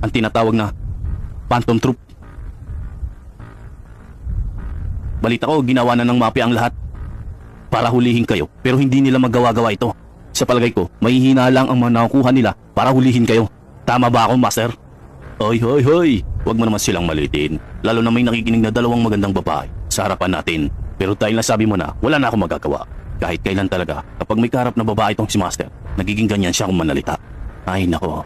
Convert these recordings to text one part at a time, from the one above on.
Ang tinatawag na Phantom Troop. Balita ko, ginawa na ng mafia ang lahat para hulihin kayo, pero hindi nila magawa-gawa ito. Sa palagay ko, mahihina lang ang mga nakukuha nila para hulihin kayo. Tama ba ako, Master? Hoy, hoy, hoy! Huwag mo naman silang malitin, lalo na may nakikinig na dalawang magandang babae sa harapan natin. Pero dahil nasabi mo na, wala na akong magagawa. Kahit kailan talaga, kapag may kaharap na babae itong si Master, nagiging ganyan siya kung manalita. Ay nako.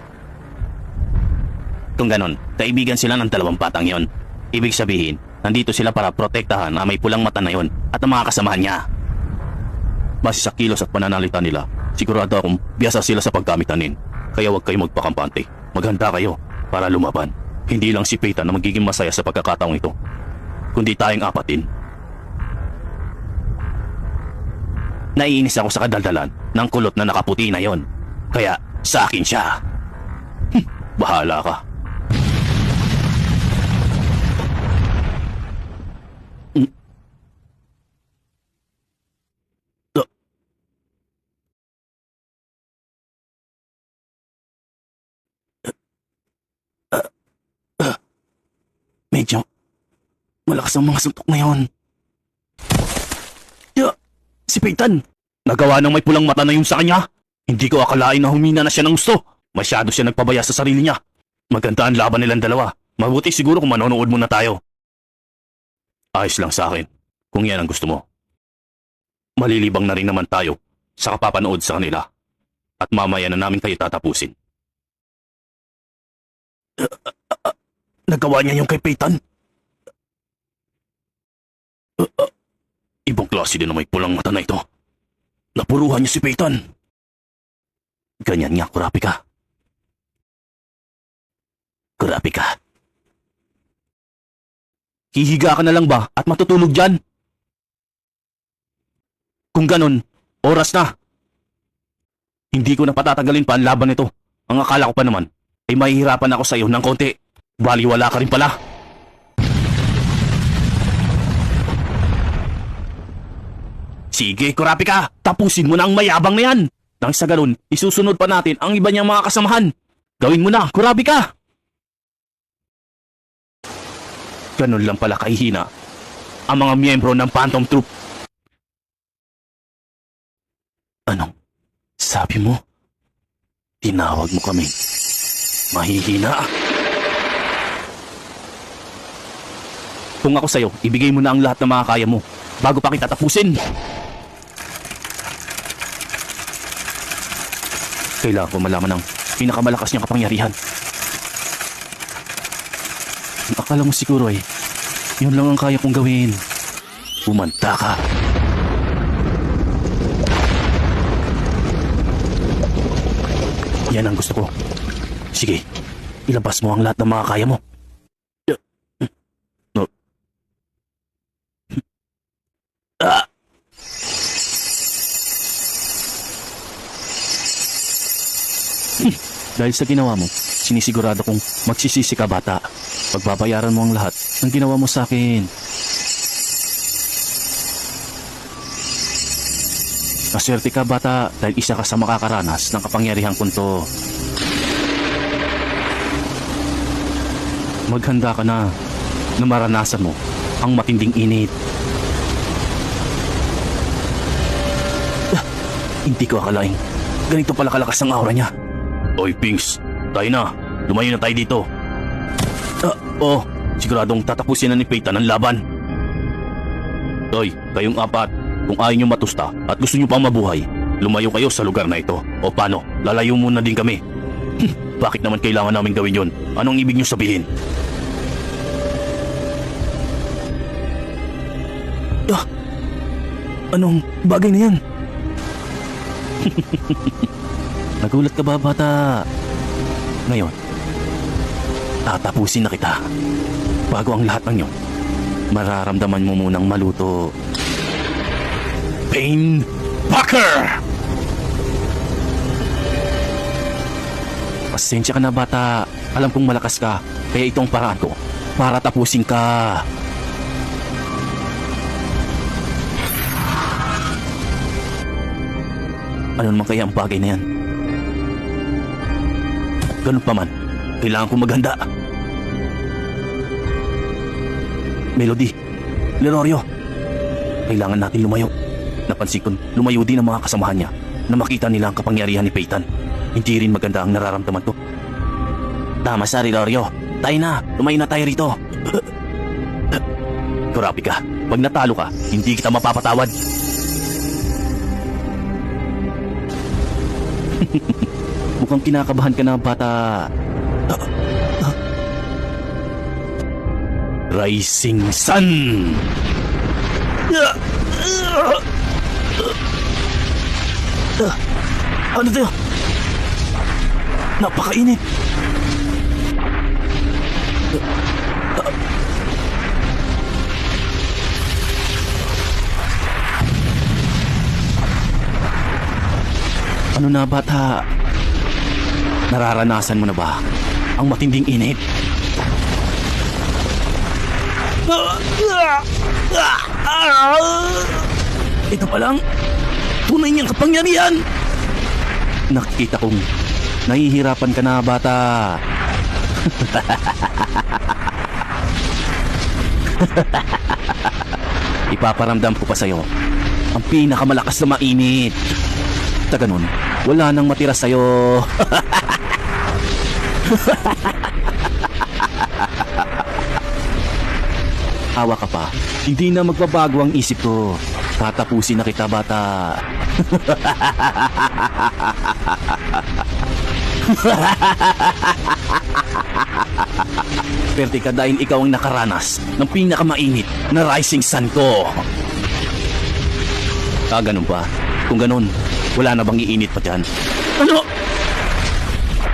Kung ganon, kaibigan sila ng dalawang batang yon. Ibig sabihin, nandito sila para protektahan ang may pulang mata na yon at ang mga kasamahan niya. Base sa kilos at pananalita nila, sigurado akong biyasa sila sa paggamitanin. Kaya huwag kayo magpakampante. Maghanda kayo para lumaban. Hindi lang si Peyton na magiging masaya sa pagkakataong ito, kundi tayong apatin. Naiinis ako sa kadaldalan ng kulot na nakaputi na yon. Kaya sa akin siya. Bahala ka. Medyo malakas ang mga suntok na yon. Si Peyton! Nagawa ng may pulang mata na yun sa kanya. Hindi ko akalain na humina na siya ng gusto. Masyado siya nagpabaya sa sarili niya. Maganda ang laban nilang dalawa. Mabuti siguro kung manonood muna tayo. Ayos lang sa akin, kung yan ang gusto mo. Malilibang na rin naman tayo sa kapapanood sa kanila. At mamaya na namin kayo tatapusin. Nagawa niya yung kay Peyton? Ibang klase din na may pulang mata na ito. Napuruhan niya si Peyton. Ganyan nga, Kurapika. Kurapika. Hihiga ka na lang ba at matutulog dyan? Kung ganon, oras na. Hindi ko na patatagalin pa ang laban nito. Ang akala ko pa naman ay mahihirapan ako sa iyo ng konti. Baliwala ka rin pala. Sige, Kurapika, tapusin mo na ang mayabang na yan. Nang sa ganun, isusunod pa natin ang iba niyang mga kasamahan. Gawin mo na, Kurapika. Ganun lang pala kahihina ang mga miyembro ng Phantom Troop. Anong sabi mo? Tinawag mo kami mahihina. Kung ako sa'yo, ibigay mo na ang lahat ng mga kaya mo bago pa kita tapusin. Kailangan ko malaman ang pinakamalakas niyang kapangyarihan. Akala mo siguro yun lang ang kaya kong gawin. Umanta ka. Yan ang gusto ko. Sige, ilabas mo ang lahat ng mga kaya mo. Dahil sa ginawa mo, sinisigurado kong magsisisi ka, bata. Pagbabayaran mo ang lahat ng ginawa mo sa akin. Maswerte ka, bata, dahil isa ka sa makakaranas ng kapangyarihang kunto. Maghanda ka na maranasan mo ang matinding init. Hindi ko akalaing ganito pala kalakas ang aura niya. Oy, Pinks, tayo na. Lumayo na tayo dito. Siguradong tatapusin na ni Peyton ang laban. Oy, kayong apat, kung ayaw nyo matusta at gusto nyo pang mabuhay, lumayo kayo sa lugar na ito. O paano, lalayo muna din kami. Bakit naman kailangan namin gawin yon? Anong ibig nyo sabihin? Anong bagay na yan? Nagulat ka ba, bata? Ngayon, tatapusin na kita. Bago ang lahat ng yun, mararamdaman mo munang maluto. Pain Packer! Pasensya ka na, bata. Alam kong malakas ka, kaya itong paraan ko para tapusin ka. Ano naman kaya ang bagay na yan? Ganun pa man, Kailangan kong maghanda. Melody, Lerorio, kailangan natin lumayo. Napansin ko, lumayo din ang mga kasamahan niya na makita nila ang kapangyarihan ni Peyton. Hindi rin maganda ang nararamdaman ko. Tama sa Lerorio. Tayo na, lumayo na tayo rito. Kurapi ka, pag natalo ka, hindi kita mapapatawad. Mukhang kinakabahan ka na, bata. Rising Sun! Ano to? Napakainit! Ano na, bata? Nararanasan mo na ba ang matinding init? Ito palang tunay niyang kapangyarihan. Nakikita kong nahihirapan ka na, bata. Ipaparamdam ko pa sa'yo ang pinakamalakas na mainit. Ta ganun, wala nang matira sa'yo. Hawa ka pa. Hindi na magbabago ang isip ko. Tatapusin na kita, bata. Perte ka dahil ikaw ang nakaranas ng pinakamainit na rising sun ko. Ganun pa. Kung ganun, wala na bang iinit pa dyan? Ano?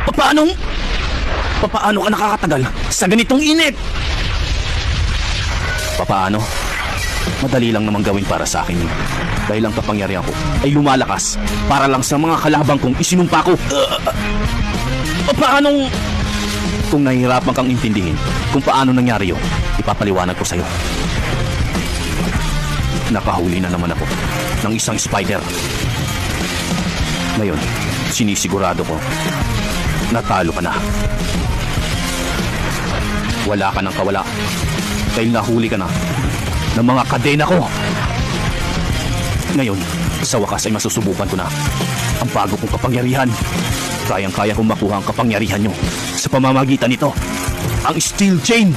Papaano ka nakakatagal sa ganitong init? Papaano? Madali lang namang gawin para sa akin yun. Dahil ang kapangyarihan ko ay lumalakas para lang sa mga kalabang kong isinumpa ko. Paanong... Kung nahihirapan kang intindihin kung paano nangyari yun, ipapaliwanag ko sa'yo. Nakahuli na naman ako ng isang spider. Ngayon, sinisigurado ko, natalo ka na. Wala ka nang kawala dahil nahuli ka na ng mga kadena ko. Ngayon, sa wakas ay masusubukan ko na ang bago kong kapangyarihan. Kayang-kaya kong makuha ang kapangyarihan nyo sa pamamagitan nito, ang Steel Chain.